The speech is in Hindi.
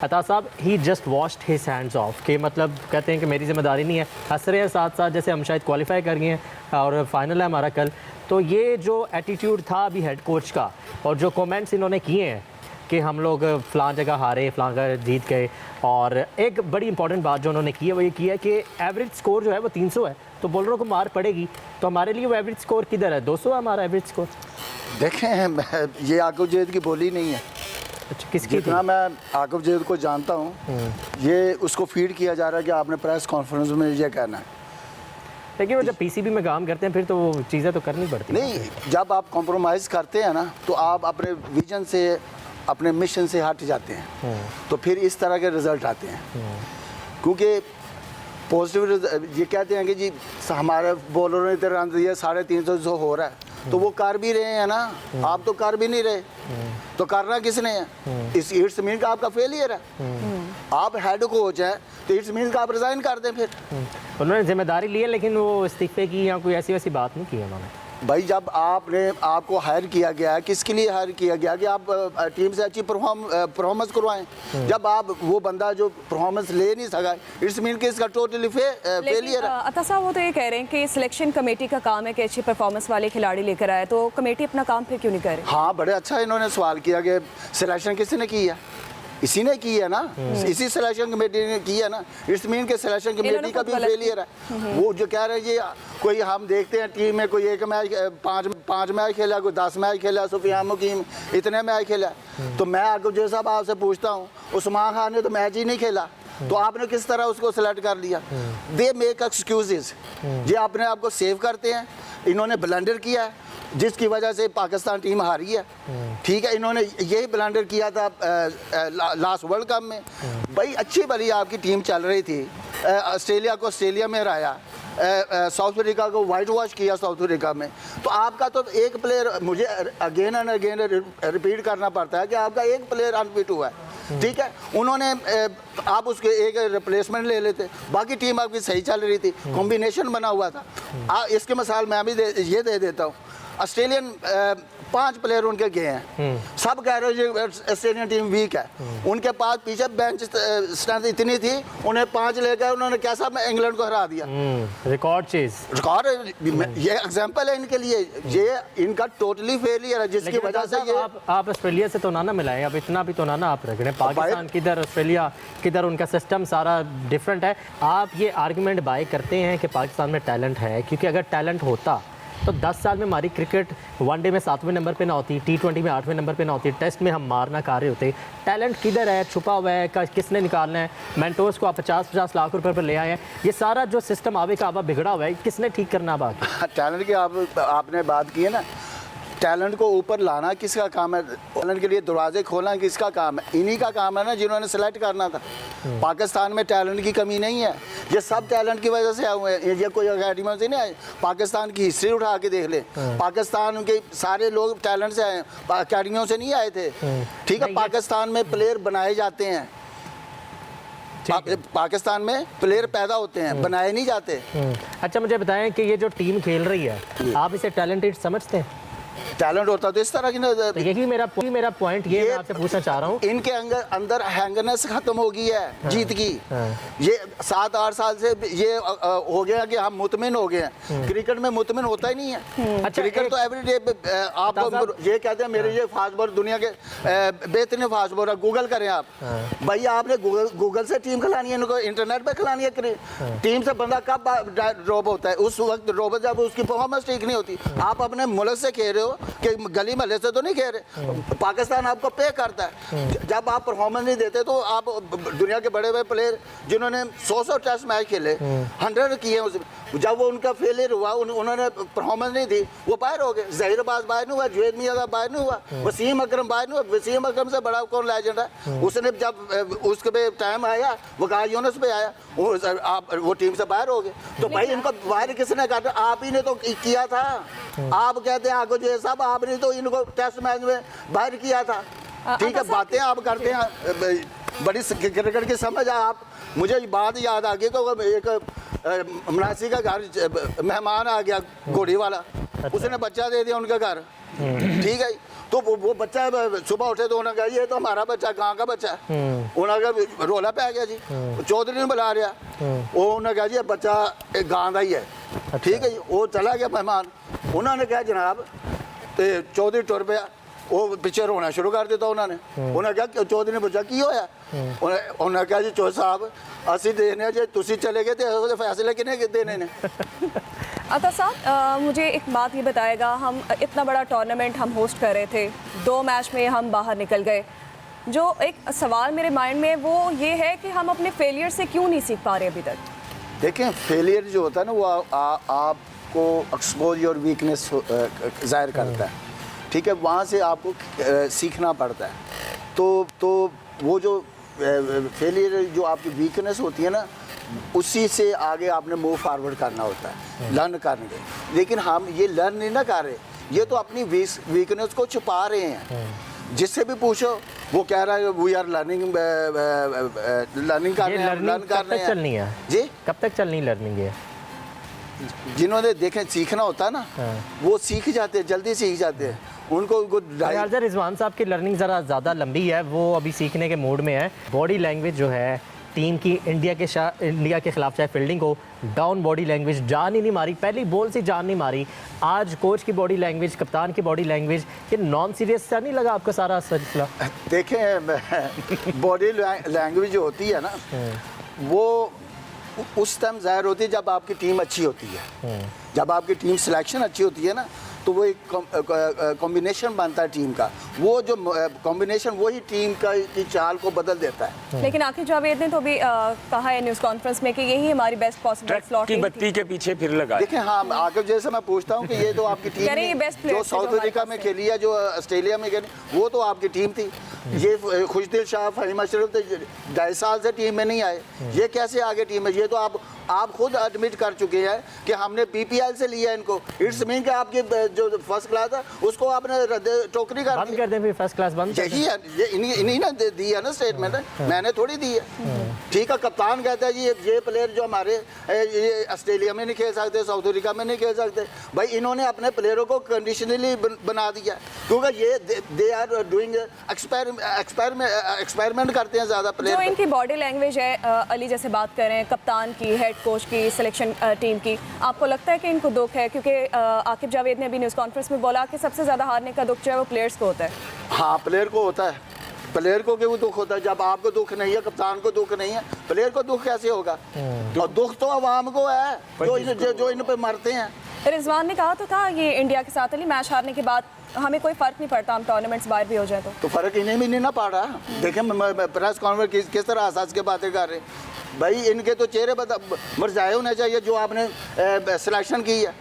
अता साहब ही just washed his hands off कि मतलब कहते हैं कि मेरी जिम्मेदारी नहीं है, हंस रहे हैं साथ साथ जैसे हम शायद क्वालिफाई कर गए हैं और फाइनल है हमारा कल। तो ये जो एटीट्यूड था अभी हेड कोच का और जो कमेंट्स इन्होंने किए हैं कि हम लोग फ़लाँ जगह हारे फ़लाँ जगह जीत गए, और एक बड़ी इंपॉर्टेंट बात जो उन्होंने की है वो ये की है कि एवरेज स्कोर जो है वो 300 है, तो बॉलरों को मार पड़ेगी। तो हमारे लिए वो एवरेज स्कोर किधर है? 200 है हमारा एवरेज स्कोर। देखें, ये आकिब जैद की बोली नहीं है। अच्छा, किसकी? जितना मैं आकिब जैद को जानता हूँ, ये उसको फीड किया जा रहा है कि आपने प्रेस कॉन्फ्रेंस में ये कहना है। लेकिन वो जब पीसीबी में काम करते हैं फिर तो वो चीज़ें तो करनी पड़ती हैं। नहीं, जब आप कॉम्प्रोमाइज़ करते हैं ना तो आप अपने विजन से, अपने मिशन से हट जाते हैं, तो फिर इस तरह के रिज़ल्ट आते हैं। क्योंकि पॉजिटिव ये कहते हैं कि जी हमारे बॉलरों ने इतने रन दिए, 350 जो हो रहा है, तो वो कर भी रहे हैं ना, आप तो कर भी नहीं रहे, तो करना किसने है? इस इट्स मीन का आपका फेलियर है। आप हेड कोच हैं तो इट्स मीन का आप रिज़ाइन कर दें। फिर उन्होंने जिम्मेदारी ली है लेकिन वो इस्तीफे की या कोई ऐसी वैसी बात नहीं की उन्होंने। भाई, जब आपको हायर किया गया है, किसके लिए हायर किया गया कि आप टीम से अच्छी परफॉर्मेंस करवाएं। जब आप वो बंदा जो परफॉर्मेंस ले नहीं सका, इट्स मीन कि इसका टोटली फेलियर है। अता साहब वो तो ये कह रहे हैं कि सिलेक्शन कमेटी का काम है कि अच्छी परफॉर्मेंस वाले खिलाड़ी लेकर आए, तो कमेटी अपना काम फिर क्यों नहीं कर रही? हाँ, बड़े अच्छा इन्होंने सवाल किया कि सिलेक्शन किसने की है? इसी ने की है ना, इसी सिलेक्शन कमेटी ने की है ना। इट्स मीन के सिलेक्शन कमेटी का भी फेलियर है। वो जो कह रहे हैं ये कोई, हम देखते हैं टीम में कोई एक मैच, पाँच मैच खेला, कोई 10 मैच खेला, सुफियान मुकीम इतने मैच खेला। तो मैं आकिब जैद साहब आपसे पूछता हूँ, उस्मान खान ने तो मैच ही नहीं खेला, तो आपने किस तरह उसको सिलेक्ट कर लिया? दे मेक एक्सक्यूजेज, ये अपने आप को सेव करते हैं। इन्होंने ब्लंडर किया है जिसकी वजह से पाकिस्तान टीम हारी है। ठीक है, इन्होंने यही ब्लंडर किया था लास्ट वर्ल्ड कप में। भाई, अच्छी भली आपकी टीम चल रही थी, ऑस्ट्रेलिया को ऑस्ट्रेलिया में हराया, साउथ अफ्रीका को वाइट वॉश किया साउथ अफ्रीका में। तो आपका तो एक प्लेयर, मुझे अगेन एंड अगेन रिपीट करना पड़ता है कि आपका एक प्लेयर अनफिट हुआ है। ठीक है, उन्होंने आप उसके एक रिप्लेसमेंट ले लेते, बाकी टीम आपकी सही चल रही थी, कॉम्बिनेशन बना हुआ था। इसके मिसाल मैं भी ये दे देता हूँ। ऑस्ट्रेलियन 5 प्लेयर उनके गए हैं, सब कह रहे हैं ऑस्ट्रेलियन टीम वीक है। उनके पास पीछे बेंच स्ट्रेंथ इतनी थी, उन्हें 5 ले गए, उन्होंने कैसा इंग्लैंड को हरा दिया। रिकॉर्ड चीज, ये एग्जांपल है इनके लिए। ये इनका टोटली फेलियर है, जिसकी वजह से ये आप ऑस्ट्रेलिया से तो ना मिलाएं, अब इतना भी तो ना आप रख रहे हैं। पाकिस्तान किधर, ऑस्ट्रेलिया किधर, उनका सिस्टम सारा डिफरेंट है। आप ये आर्गूमेंट बाय करते हैं कि पाकिस्तान में टैलेंट है, क्योंकि अगर टैलेंट होता तो 10 साल में हमारी क्रिकेट वनडे में 7वें नंबर पे ना होती, T20 में 8वें नंबर पे ना होती, टेस्ट में हम मारना खा रहे होते। टैलेंट किधर है? छुपा हुआ है, किसने निकालना है? मेंटोर्स को आप 50-50 लाख रुपए पर ले आए हैं। ये सारा जो सिस्टम आवे का आवा बिगड़ा हुआ है, किसने ठीक करना बाकी? टैलेंट की आपने बात की है ना, टैलेंट को ऊपर लाना किसका काम है? टैलेंट के लिए दरवाजे खोलना किसका काम है? इन्हीं का काम है ना, जिन्होंने सेलेक्ट करना था। पाकिस्तान में टैलेंट की कमी नहीं है, ये सब टैलेंट की वजह से आए हुए हैं। ये कोई अकेडमी से नहीं आए। पाकिस्तान की हिस्ट्री उठा के देख ले, पाकिस्तान के सारे लोग टैलेंट से आए, अकेडमियों से नहीं आए थे। ठीक है, पाकिस्तान में प्लेयर बनाए जाते हैं, पाकिस्तान में प्लेयर पैदा होते हैं, बनाए नहीं जाते। अच्छा, मुझे बताएं कि ये जो टीम खेल रही है, आप इसे टैलेंटेड समझते हैं? टैलेंट होता तो इस तरह की ना, तो यही मेरा पॉइंट ये मैं आपसे पूछना चाह रहा हूँ। इनके अंदर हैंगरनेस खत्म हो गई है जीत की। ये 7-8 साल से ये हो गया कि हम मुतमिन हो गए हैं। क्रिकेट में मुतमिन होता ही नहीं है। अच्छा, क्रिकेट तो एवरीडे आप ये कहते हैं मेरे ये फास्ट बॉलर दुनिया के बेहतरीन फास्ट बॉलर, गूगल करें आप। भाई, आपने गूगल से टीम खिलानी है, इनको इंटरनेट पर खिलानी है। टीम से बंदा कब ड्रॉप होता है? उस वक्त ड्रॉप, जब उसकी परफॉर्मेंस ठीक नहीं होती। आप अपने मुल्क से कह रहे हो कि गली महल्ले से तो नहीं कह रहे। पाकिस्तान आपको पे करता है। जब आप परफॉर्मेंस नहीं देते तो आप दुनिया के बड़े बड़े प्लेयर जिन्होंने 100 टेस्ट मैच खेले, 100 किए, जब वो उनका फेलियर हुआ, उन्होंने परफॉर्मेंस नहीं दी, वो बाहर हो गए। जहीर अब्बास बाहर नहीं हुआ, जुनैद मियां बाहर नहीं हुआ, वसीम अकरम बाहर नहीं हुआ। वसीम अकरम से बड़ा कौन लेजेंड है? उसने जब उसके पे टाइम आया, वकार यूनुस पे आया, वो टीम से बाहर हो गए। तो भाई, इनको बाहर किसने काटा? आप ही ने तो किया था। आप कहते हैं आकिब जैद साहब, आपने तो इनको टेस्ट मैच में बाहर किया था। ठीक है, बातें आप करते हैं, बड़ी क्रिकेट की समझ है आप। मुझे बात याद आ गई कि एक मनासी का घर मेहमान आ गया, घोड़ी वाला, उसने बच्चा दे दिया उनके घर। ठीक है। तो वो बच्चा सुबह उठे तो उन्होंने कहा ये तो हमारा बच्चा, कहाँ का बच्चा है? उन्होंने कहा रोला पे आ गया जी, चौधरी ने बुला रहा, वो उन्होंने कहा जी बच्चा एक गाँव का ही है, ठीक है जी। वो चला गया मेहमान, उन्होंने कहा जनाब तो चौधरी टुर पे वो पिछे रोना शुरू कर दिता उन्होंने। उन्हें कहा चौधरी ने पूछा की होया? उन्हें कहा जी चौधरी साहब असि देने जे तुसी चले गए तो फैसले किने देने ने। अता साहब मुझे एक बात ये बताएगा, हम इतना बड़ा टूर्नामेंट हम होस्ट कर रहे थे, 2 मैच में हम बाहर निकल गए, जो एक सवाल मेरे माइंड में वो ये है कि हम अपने फेलियर से क्यों नहीं सीख पा रहे अभी तक? देखें फेलियर जो होता है ना वो आपको एक्सपोज और वीकनेस ज़ाहिर करता है, ठीक है, वहाँ से आपको सीखना पड़ता है। तो वो जो फेलियर जो आपकी वीकनेस होती है ना उसी से आगे आपने मूव फॉरवर्ड करना होता है, लर्न करने। लेकिन हम ये लर्न नहीं ना कर रहे, ये तो अपनी वीकनेस को छुपा रहे हैं। जिससे भी पूछो वो कह रहा है वी आर लर्निंग कर रहे हैं, लर्न कर रहे हैं। चलनी है जी, कब तक चलनी लर्निंग है? जिन्होंने देखें सीखना होता है ना वो सीख जाते हैं, जल्दी सीख जाते हैं। उनको रिजवान साहब की लर्निंग ज़रा ज़्यादा लंबी है, वो अभी सीखने के मूड में है। बॉडी लैंग्वेज जो है टीम की इंडिया के खिलाफ चाहे फील्डिंग हो, डाउन बॉडी लैंग्वेज, जान ही नहीं मारी, पहली बॉल से जान नहीं मारी। आज कोच की बॉडी लैंग्वेज, कप्तान की बॉडी लैंग्वेज, ये नॉन सीरियस सा नहीं लगा आपका सारा सिलसिला? देखें बॉडी लैंग्वेज जो होती है ना वो उस टाइम ज़ाहिर होती है जब आपकी टीम अच्छी होती है, जब आपकी टीम सिलेक्शन अच्छी होती है ना तो वो एक कॉम्बिनेशन बनता है टीम का, वो जो कॉम्बिनेशन वही टीम की चाल को बदल देता है। लेकिन आखिर जावेद ने तो भी कहा है न्यूज़ कॉन्फ्रेंस में कि यही हमारी बेस्ट पॉसिबल स्लॉट की बत्ती के पीछे फिर लगा। देखें हाँ आगे जैसे मैं पूछता हूँ कि ये तो आपकी टीम जो साउथ अफ्रीका में खेली है, जो ऑस्ट्रेलिया में खेली, वो तो आपकी टीम थी। ये खुशदिल शाह, फहीम अशरफ तो 2.5 साल से टीम में नहीं आए, ये कैसे आगे टीम है? ये तो आप खुद एडमिट कर चुके हैं कि हमने पीपीएल से लिया इनको। इट्स मीन कि आपकी जो फर्स्ट क्लास है उसको आपने टोकरी कर दी। कर दें फिर फर्स्ट क्लास बंद। यही है, ये इन्हीं ने दी है ना स्टेटमेंट, मैंने थोड़ी दी है। ठीक है, कप्तान कहता है जी ये प्लेयर जो हमारे ये ऑस्ट्रेलिया में नहीं खेल सकते, साउथ अफ्रीका में नहीं खेल सकते। भाई इन्होंने अपने प्लेयरों को कंडीशनली बना दिया क्योंकि ये दे आर डूइंग एक्सपेरिमेंट करते हैं ज़्यादा प्लेयर। जो इनकी बॉडी लैंग्वेज है, अली जैसे बात कर रहे हैं कप्तान की, हेड कोच की, सिलेक्शन टीम की, आपको लगता है कि इनको दुख है? क्योंकि आकिब जावेद ने अभी न्यूज़ कॉन्फ्रेंस में बोला कि सबसे ज़्यादा हारने का दुख जो है वो प्लेयर्स को होता है। हाँ प्लेयर को होता है, प्लेयर को क्यों दुख होता है? जब आपको दुख नहीं है, कप्तान को दुख नहीं है, प्लेयर को दुख कैसे होगा? और दुख तो आवाम को है जो इन पे मरते हैं। रिजवान ने कहा तो था ये इंडिया के साथ अली मैच हारने के बाद हमें कोई फ़र्क नहीं पड़ता, हम टूर्नामेंट्स बाहर भी हो जाए तो फ़र्क इन्हें भी नहीं ना पड़ रहा। देखें प्रेस कॉन्फ्रेंस किस तरह आसास के बातें कर रहे हैं। भाई इनके तो चेहरे मरझाए होने चाहिए जो आपने सिलेक्शन की है।